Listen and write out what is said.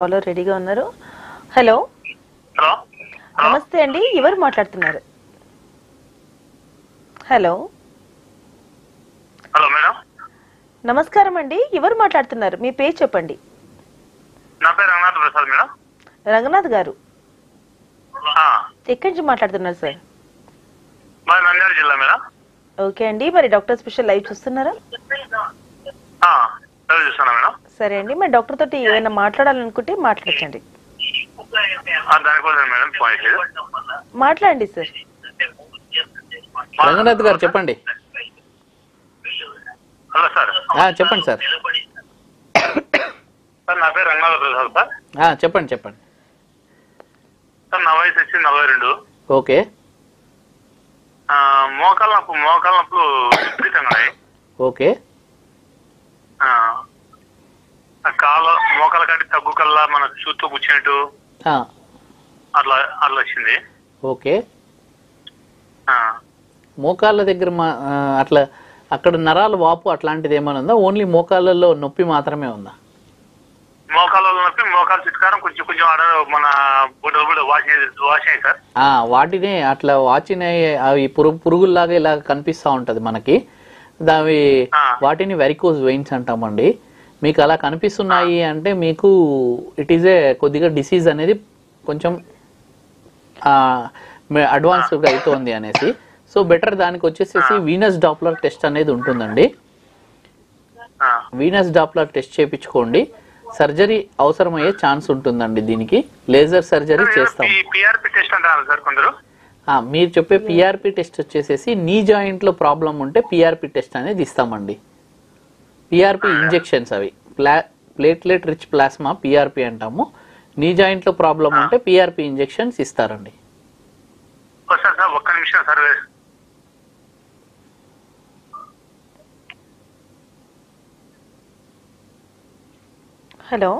Caller రెడీగా ఉన్నారు. Hello hello నమస్తే అండి, ఎవరు మాట్లాడుతున్నారు? హలో హలో మేడం, నమస్కారం అండి, ఎవరు మాట్లాడుతున్నారు? మీ పేరు చెప్పండి. నా పేరు రంగనాథ్ ప్రసాద్ మేడం. రంగనాథ్ గారు ఆ, ఎక్కడి నుంచి మాట్లాడుతున్నారు సార్? మాది నంద్యాల జిల్లా మేడం. ఓకే అండి, మరి డాక్టర్ స్పెషల్ లైవ్ చూస్తున్నారా? ఆ, లైవ్ చూస్తున్నా మేడం. సరే అండి, మరి డాక్టర్ తోటి ఏమైనా మాట్లాడాలనుకుంటే మాట్లాడచ్చండి. దానికోసం మేడం ఫోన్ చేసేది. మాట్లాడండి సార్. రంగనాథ్ గారు చెప్పండి. Hello sir. చెప్పండి సార్. సార్ నా పేరు రంగనాథ్ ప్రసాద్ సార్. చెప్పండి చెప్పండి. సార్ నా వయసు వచ్చి 42. ఓకే మోకాళ్ళ నొప్పులు విపరీతంగా ఉన్నాయి. ఓకే మోకాల కంటే తగ్గు కల్లా మనకు చూస్తూ కూర్చున్నట్టు ఆ, అట్లా అట్లా వచ్చింది. ఓకే ఆ, మోకాళ్ళ దగ్గర అట్లా అక్కడ నరాల వాపు అట్లాంటిది ఏమైనా ఉందా? ఓన్లీ మోకాళ్ళలో నొప్పి మాత్రమే ఉందా? మోకాళ్ళలో నొప్పి, మోకాలు చిట్కారం కొంచెం కొంచెం ఆడ మన బుడ్డ వాష్ అయ్యి సార్. వాటిని అట్లా వాచినాయి, అవి పురుగుల్లాగా ఇలా కనిపిస్తూ ఉంటుంది మనకి. అవి వాటిని వెరికోజ్ వెయిన్స్ అంటామండి. మీకు అలా కనిపిస్తున్నాయి అంటే మీకు ఇట్ ఈజ్ ఏ కొద్దిగా డిసీజ్ అనేది కొంచెం అడ్వాన్స్గా అవుతోంది అనేసి. సో బెటర్ దానికి వచ్చేసేసి వీనస్ డాప్లర్ టెస్ట్ అనేది ఉంటుందండి. వీనస్ డాప్లర్ టెస్ట్ చేయించుకోండి. సర్జరీ అవసరమయ్యే ఛాన్స్ ఉంటుందండి. దీనికి లేజర్ సర్జరీ చేస్తాం. పిఆర్పి టెస్ట్ అంటారు సార్ కొందరు. మీరు చెప్పే పిఆర్పి టెస్ట్ వచ్చేసేసి నీ జాయింట్ లో ప్రాబ్లం ఉంటే పిఆర్పి టెస్ట్ అనేది ఇస్తామండి. పిఆర్పి ఇంజెక్షన్స్ అవి ప్లేట్లెట్ రిచ్ ప్లాస్మా పిఆర్పి అంటాము. నీ జాయింట్ లో ప్రాబ్లం ఉంటే పిఆర్పి ఇంజెక్షన్స్ ఇస్తారండి. సార్ ఒక్క నిమిషం సార్. హలో